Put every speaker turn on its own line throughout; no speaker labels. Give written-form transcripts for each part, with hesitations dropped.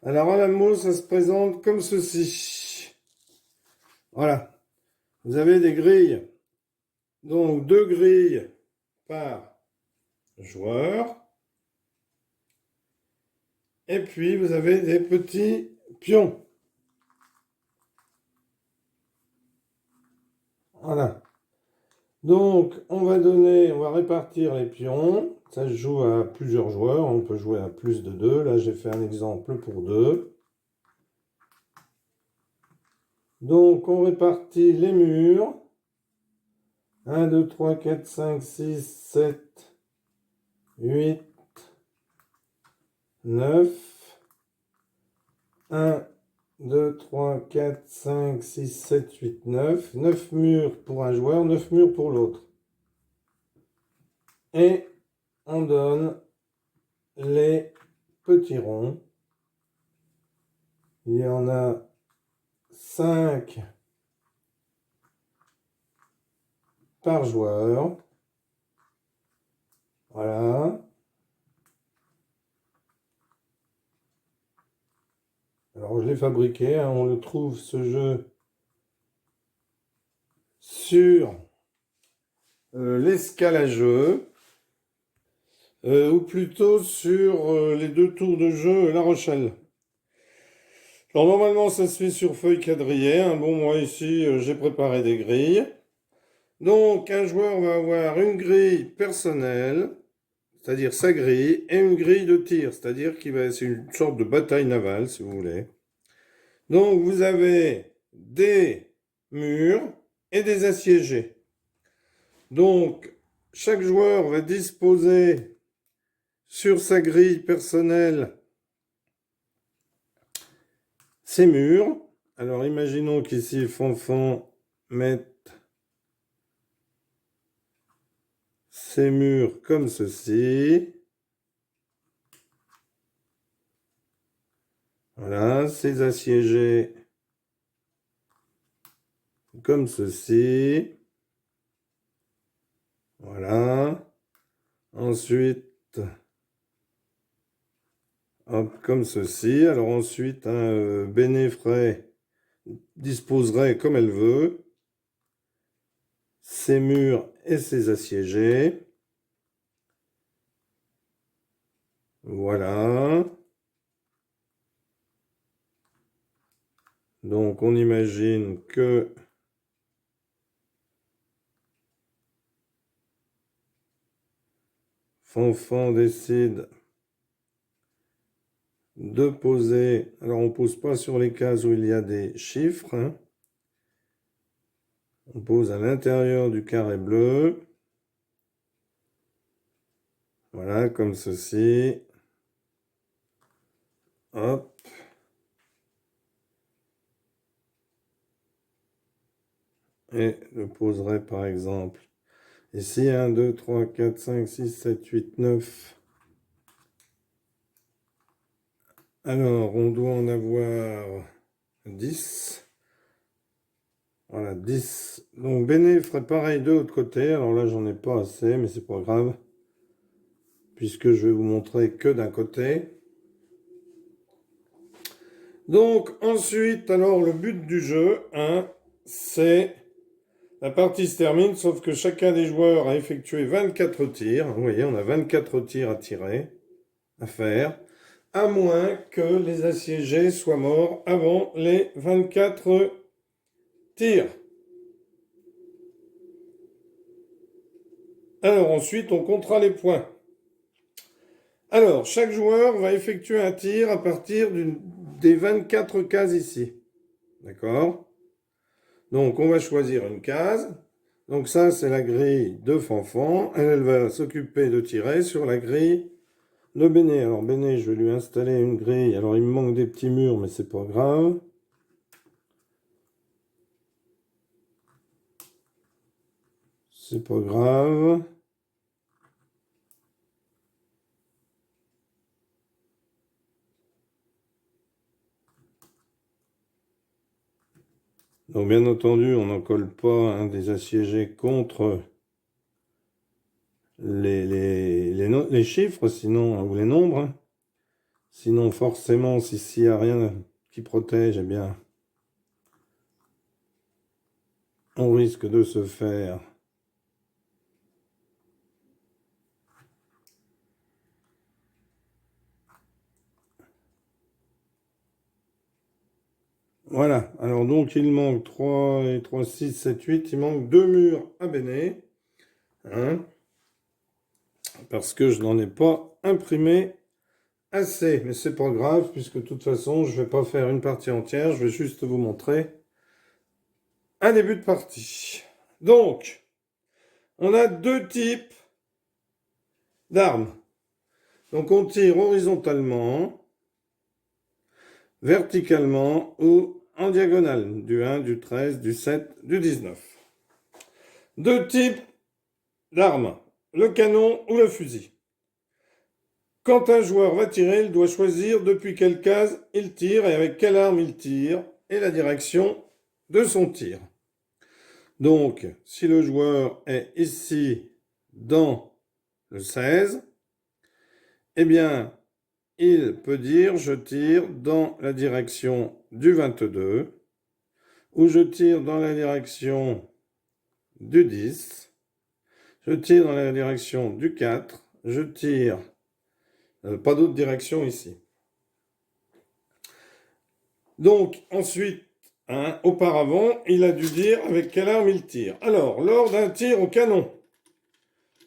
Alors à la mot, ça se présente comme ceci. Voilà. Vous avez des grilles. Donc 2 grilles par joueur. Et puis vous avez des petits pions. Voilà. Donc on va répartir les pions. Ça se joue à plusieurs joueurs. On peut jouer à plus de 2. Là j'ai fait un exemple pour 2. Donc on répartit les murs. 1, 2, 3, 4, 5, 6, 7, 8, 9. 1, 2, 3, 4, 5, 6, 7, 8, 9. 9 murs pour un joueur, 9 murs pour l'autre. Et on donne les petits ronds. Il y en a 5 par joueur. Voilà. Alors je l'ai fabriqué, hein, on le trouve ce jeu sur l'escalageux, ou plutôt sur les 2 tours de jeu La Rochelle. Alors normalement ça se fait sur feuille quadrillée, hein. Bon, moi ici j'ai préparé des grilles. Donc un joueur va avoir une grille personnelle, c'est-à-dire sa grille, et une grille de tir, c'est-à-dire c'est une sorte de bataille navale si vous voulez. Donc vous avez des murs et des assiégés. Donc chaque joueur va disposer sur sa grille personnelle ses murs. Alors imaginons qu'ici Fanfan mette ses murs comme ceci. Voilà, ses assiégés comme ceci. Voilà. Ensuite, hop, comme ceci. Alors ensuite, Bénéfray disposerait comme elle veut ses murs et ses assiégés. Voilà. Donc on imagine que Fanfan décide de poser. Alors on ne pose pas sur les cases où il y a des chiffres, hein. On pose à l'intérieur du carré bleu. Voilà, comme ceci. Hop. Et le poserai par exemple ici. 1, 2, 3, 4, 5, 6, 7, 8, 9. Alors, on doit en avoir 10. Voilà, 10. Donc, Béné ferait pareil de l'autre côté. Alors là, j'en ai pas assez, mais c'est pas grave. Puisque je vais vous montrer que d'un côté. Donc, ensuite, alors, le but du jeu, hein, c'est... La partie se termine, sauf que chacun des joueurs a effectué 24 tirs. Vous voyez, on a 24 tirs à tirer, à faire, à moins que les assiégés soient morts avant les 24 tirs. Alors ensuite, on comptera les points. Alors, chaque joueur va effectuer un tir à partir des 24 cases ici. D'accord? Donc, on va choisir une case. Donc ça, c'est la grille de Fanfan. Elle va s'occuper de tirer sur la grille de Béné. Alors Béné, je vais lui installer une grille. Alors il me manque des petits murs, mais c'est pas grave. C'est pas grave. Donc bien entendu, on n'en colle pas, hein, des assiégés contre les chiffres, sinon, ou les nombres, hein. Sinon, forcément, s'il n'y a rien qui protège, eh bien, on risque de se faire voilà. Alors donc, il manque 3 et 3, 6, 7, 8. Il manque 2 murs à béné. Hein, parce que je n'en ai pas imprimé assez. Mais c'est pas grave, puisque de toute façon, je vais pas faire une partie entière. Je vais juste vous montrer un début de partie. Donc, on a deux types d'armes. Donc, on tire horizontalement, verticalement ou en diagonale. Du 1, du 13, du 7, du 19. Deux types d'armes. Le canon ou le fusil. Quand un joueur va tirer, il doit choisir depuis quelle case il tire et avec quelle arme il tire et la direction de son tir. Donc, si le joueur est ici dans le 16, eh bien, il peut dire je tire dans la direction du 22 ou je tire dans la direction du 10, je tire dans la direction du 4, je tire, pas d'autre direction ici. Donc, ensuite, auparavant, il a dû dire avec quelle arme il tire. Alors, lors d'un tir au canon,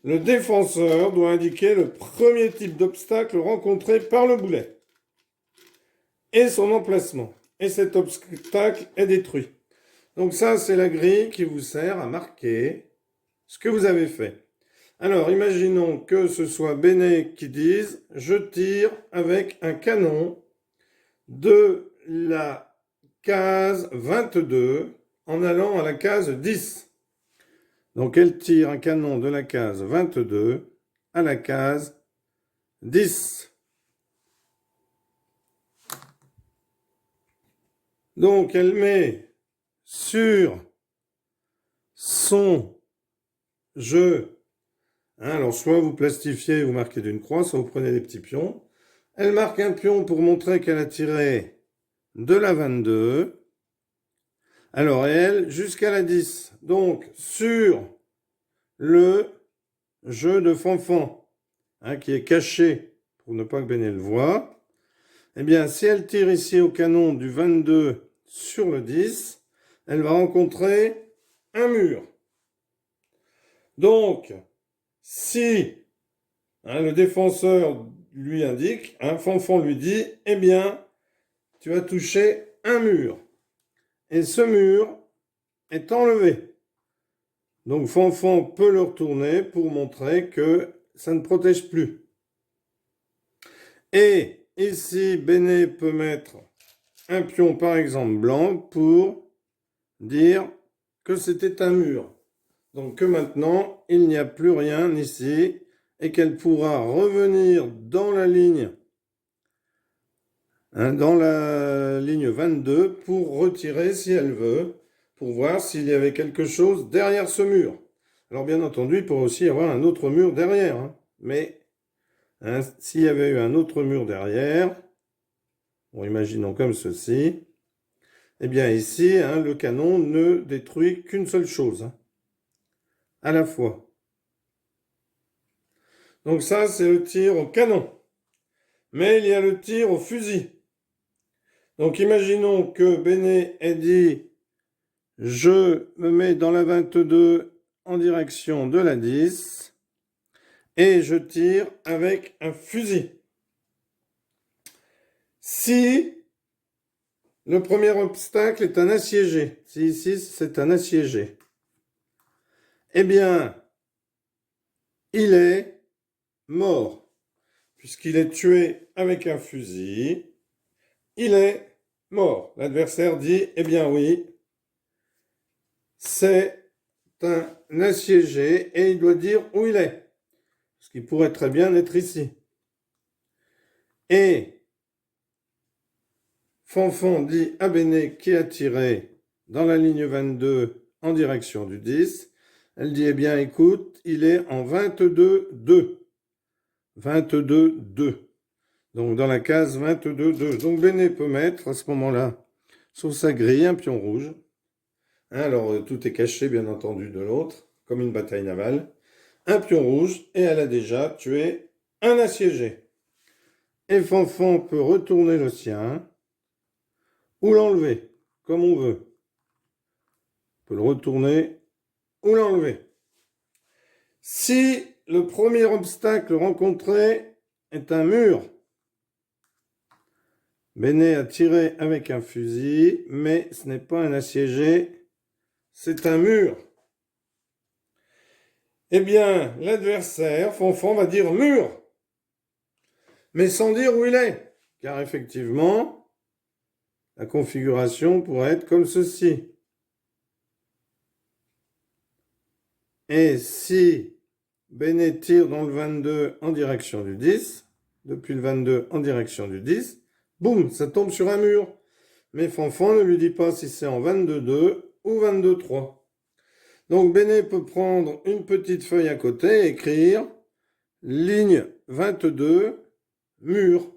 le défenseur doit indiquer le premier type d'obstacle rencontré par le boulet et son emplacement. Et cet obstacle est détruit. Donc ça, c'est la grille qui vous sert à marquer ce que vous avez fait. Alors, imaginons que ce soit Béné qui dise « Je tire avec un canon de la case 22 en allant à la case 10. » Donc, elle tire un canon de la case 22 à la case 10. Donc, elle met sur son jeu, alors soit vous plastifiez, vous marquez d'une croix, soit vous prenez des petits pions. Elle marque un pion pour montrer qu'elle a tiré de la 22. Alors, elle, jusqu'à la 10. Donc, sur le jeu de Fanfan, qui est caché pour ne pas que Béné le voie, eh bien, si elle tire ici au canon du 22 sur le 10, elle va rencontrer un mur. Donc, si le défenseur lui indique, Fanfan lui dit, eh bien, tu as touché un mur. Et ce mur est enlevé. Donc, Fanfan peut le retourner pour montrer que ça ne protège plus. Et ici, Béné peut mettre un pion, par exemple, blanc pour dire que c'était un mur. Donc que maintenant, il n'y a plus rien ici et qu'elle pourra revenir dans la ligne, dans la ligne 22 pour retirer si elle veut, pour voir s'il y avait quelque chose derrière ce mur. Alors bien entendu, il pourrait aussi y avoir un autre mur derrière, mais s'il y avait eu un autre mur derrière, bon, imaginons comme ceci, eh bien ici, le canon ne détruit qu'une seule chose, à la fois. Donc ça, c'est le tir au canon. Mais il y a le tir au fusil. Donc imaginons que Béné ait dit « Je me mets dans la 22 en direction de la 10 et je tire avec un fusil. » Si le premier obstacle est un assiégé, si ici c'est un assiégé, eh bien, il est mort, puisqu'il est tué avec un fusil, il est mort. L'adversaire dit, eh bien oui, c'est un assiégé et il doit dire où il est, parce qu'il pourrait très bien être ici. Et Fanfan dit à Béné qui a tiré dans la ligne 22 en direction du 10. Elle dit, eh bien, écoute, il est en 22-2. 22-2. Donc dans la case 22-2. Donc Béné peut mettre à ce moment-là sur sa grille un pion rouge. Hein, alors tout est caché bien entendu de l'autre, comme une bataille navale. Un pion rouge et elle a déjà tué un assiégé. Et Fanfan peut retourner le sien ou l'enlever, comme on veut. On peut le retourner ou l'enlever. Si le premier obstacle rencontré est un mur, Béné a tiré avec un fusil, mais ce n'est pas un assiégé, c'est un mur. Eh bien, l'adversaire, Fanfan, va dire mur, mais sans dire où il est, car effectivement, la configuration pourrait être comme ceci. Et si Béné tire dans le 22 en direction du 10, depuis le 22 en direction du 10, boum, ça tombe sur un mur. Mais Fanfan ne lui dit pas si c'est en 22-2 ou 22-3. Donc Béné peut prendre une petite feuille à côté et écrire ligne 22, mur.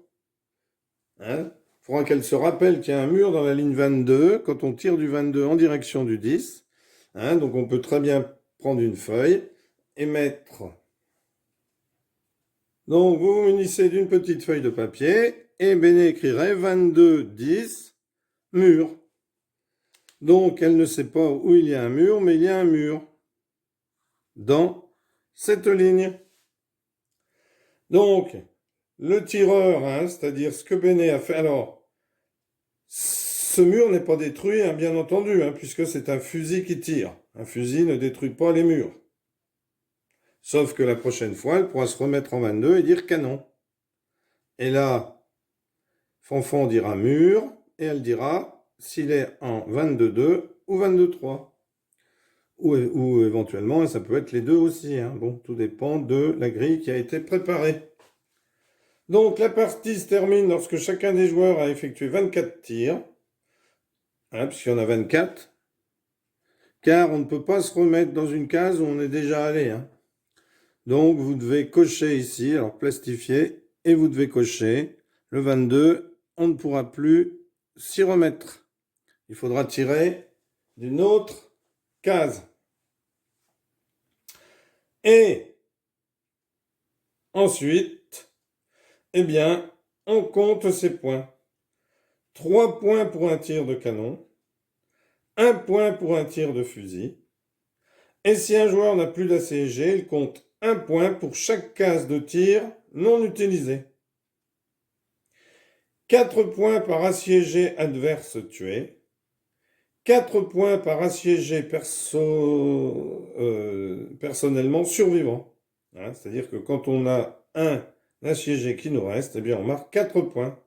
Hein? Il faudra qu'elle se rappelle qu'il y a un mur dans la ligne 22 quand on tire du 22 en direction du 10. Hein? Donc on peut très bien prendre une feuille et mettre. Donc vous vous munissez d'une petite feuille de papier et Béné écrirait 22, 10, mur. Donc elle ne sait pas où il y a un mur, mais il y a un mur dans cette ligne. Donc le tireur, hein, c'est-à-dire ce que Béné a fait. Alors, ce mur n'est pas détruit, hein, bien entendu, hein, puisque c'est un fusil qui tire. Un fusil ne détruit pas les murs. Sauf que la prochaine fois, elle pourra se remettre en 22 et dire canon. Et là, Fanfan dira mur, et elle dira s'il est en 22-2 ou 22-3. Ou éventuellement, ça peut être les deux aussi. Hein. Bon, tout dépend de la grille qui a été préparée. Donc la partie se termine lorsque chacun des joueurs a effectué 24 tirs, hein, puisqu'il y en a 24, car on ne peut pas se remettre dans une case où on est déjà allé. Hein. Donc vous devez cocher ici, alors plastifier, et vous devez cocher le 22, on ne pourra plus s'y remettre. Il faudra tirer d'une autre case. Et ensuite, eh bien, on compte ces points. 3 points pour un tir de canon, 1 point pour un tir de fusil. Et si un joueur n'a plus d'ACG, il compte 1 point pour chaque case de tir non utilisée. 4 points par assiégé adverse tué. 4 points par assiégé personnellement survivant. Hein, c'est-à-dire que quand on a un assiégé qui nous reste, eh bien on marque 4 points.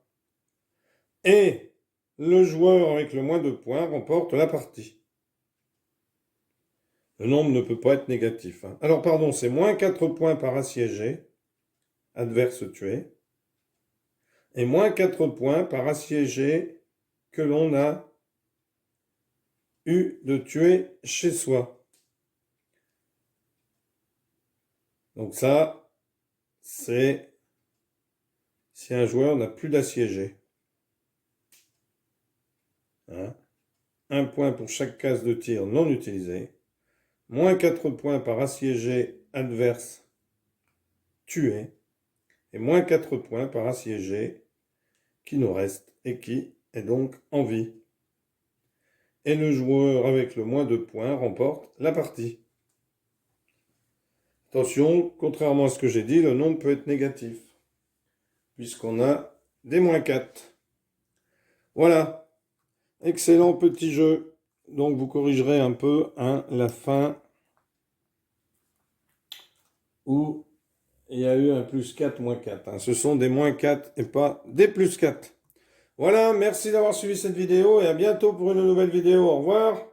Et le joueur avec le moins de points remporte la partie. Le nombre ne peut pas être négatif. Hein. Alors pardon, c'est moins 4 points par assiégé, adverse tué, et moins 4 points par assiégé que l'on a eu de tuer chez soi. Donc ça, c'est si un joueur n'a plus d'assiégé. Hein. 1 point pour chaque case de tir non utilisée. Moins 4 points par assiégé adverse tué. Et moins 4 points par assiégé qui nous reste et qui est donc en vie. Et le joueur avec le moins de points remporte la partie. Attention, contrairement à ce que j'ai dit, le nombre peut être négatif, puisqu'on a des moins 4. Voilà, excellent petit jeu. Donc vous corrigerez un peu hein, la fin où il y a eu un plus 4, moins 4. Hein. Ce sont des moins 4 et pas des plus 4. Voilà, merci d'avoir suivi cette vidéo et à bientôt pour une nouvelle vidéo. Au revoir.